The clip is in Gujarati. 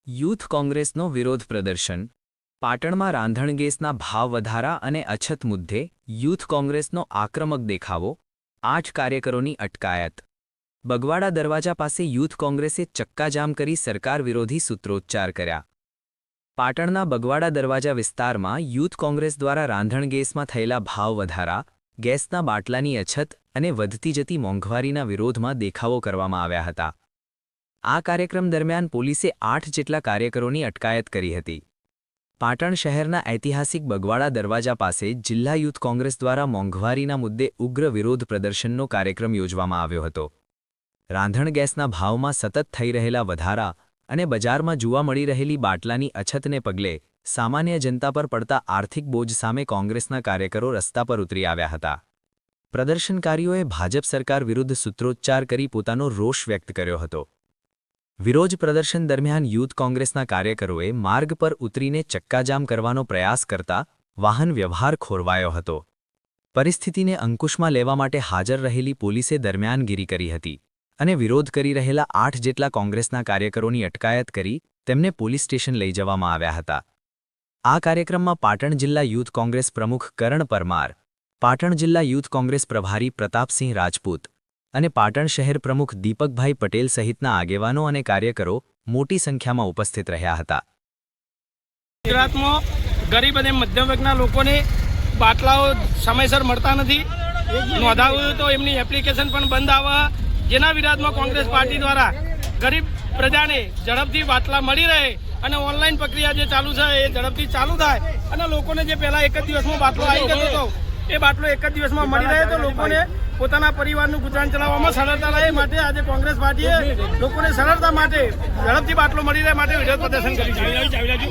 યુથ કોંગ્રેસનો વિરોધ પ્રદર્શન પાટણમાં રાંધણ ગેસના ભાવ વધારા અને અછત મુદ્દે યુથ કોંગ્રેસનો આક્રમક દેખાવો 8 કાર્યકરોની અટકાયત બગવાડા દરવાજા પાસે યુથ કોંગ્રેસે ચક્કાજામ કરી સરકાર વિરોધી સૂત્રોચ્ચાર કર્યા પાટણના બગવાડા દરવાજા વિસ્તારમાં યુથ કોંગ્રેસ દ્વારા રાંધણ ગેસમાં થયેલા ભાવ વધારા ગેસના બાટલાની અછત અને વધતી જતી મોંઘવારીના વિરોધમાં દેખાવો કરવામાં આવ્યા હતા આ કાર્યક્રમ દરમિયાન પોલીસે 8 જેટલા કાર્યકરોની અટકાયત કરી હતી પાટણ શહેરના ઐતિહાસિક બગવાડા દરવાજા પાસે જિલ્લા યુથ કોંગ્રેસ દ્વારા મોંઘવારીના મુદ્દે ઉગ્ર વિરોધ પ્રદર્શનનો કાર્યક્રમ યોજવામાં આવ્યો હતો રાંધણ ગેસના ભાવમાં સતત થઈ રહેલા વધારા અને બજારમાં જોવા મળી રહેલી બાટલાની અછતને પગલે સામાન્ય જનતા પર પડતા આર્થિક બોજ સામે કોંગ્રેસના કાર્યકરો રસ્તા પર ઉતરી આવ્યા હતા પ્રદર્શનકારીઓએ ભાજપ સરકાર વિરુદ્ધ સૂત્રોચ્ચાર કરી પોતાનો રોષ વ્યક્ત કર્યો હતો વિરોધ પ્રદર્શન દરમિયાન યુથ કોંગ્રેસના કાર્યકરોએ માર્ગ પર ઉતરીને ચક્કાજામ કરવાનો પ્રયાસ કરતા વાહન વ્યવહાર ખોરવાયો હતો પરિસ્થિતિને અંકુશમાં લેવા માટે હાજર રહેલી પોલીસે દરમિયાનગીરી કરી હતી અને વિરોધ કરી રહેલા 8 જેટલા કોંગ્રેસના કાર્યકરોની અટકાયત કરી તેમને પોલીસ સ્ટેશન લઈ જવામાં આવ્યા હતા આ કાર્યક્રમમાં પાટણ જિલ્લા યુથ કોંગ્રેસ પ્રમુખ કરણ પરમાર પાટણ જિલ્લા યુથ કોંગ્રેસ પ્રભારી પ્રતાપસિંહ રાજપૂત અને પાટણ શહેર પ્રમુખ દીપકભાઈ પટેલ સહિતના આગેવાનો અને કાર્યકરો મોટી સંખ્યામાં ઉપસ્થિત રહ્યા હતા ગુજરાતમાં ગરીબ અને મધ્યમ વર્ગના લોકોને બાટલાઓ સમયસર મળતા નથી નોંધાવ્યું તો એમની એપ્લિકેશન પણ બંધ આવે જેના વિરોધમાં કોંગ્રેસ પાર્ટી દ્વારા ગરીબ પ્રજાને ઝડપથી બાટલા મળી રહે અને ઓનલાઈન પ્રક્રિયા જે ચાલુ છે એ ઝડપથી ચાલુ થાય અને લોકોને જે પહેલા એક જ દિવસમાં બાટલો આવી ગયો હતો એ બાટલો એક જ દિવસમાં મળી રહે તો લોકોને પોતાના પરિવારનું ગુજરાન ચલાવવામાં સરળતા રહે માટે આજે કોંગ્રેસ પાર્ટીએ લોકોને સરળતા માટે ઝડપથી બાટલો મળી રહે માટે વિરોધ પ્રદર્શન કર્યું છે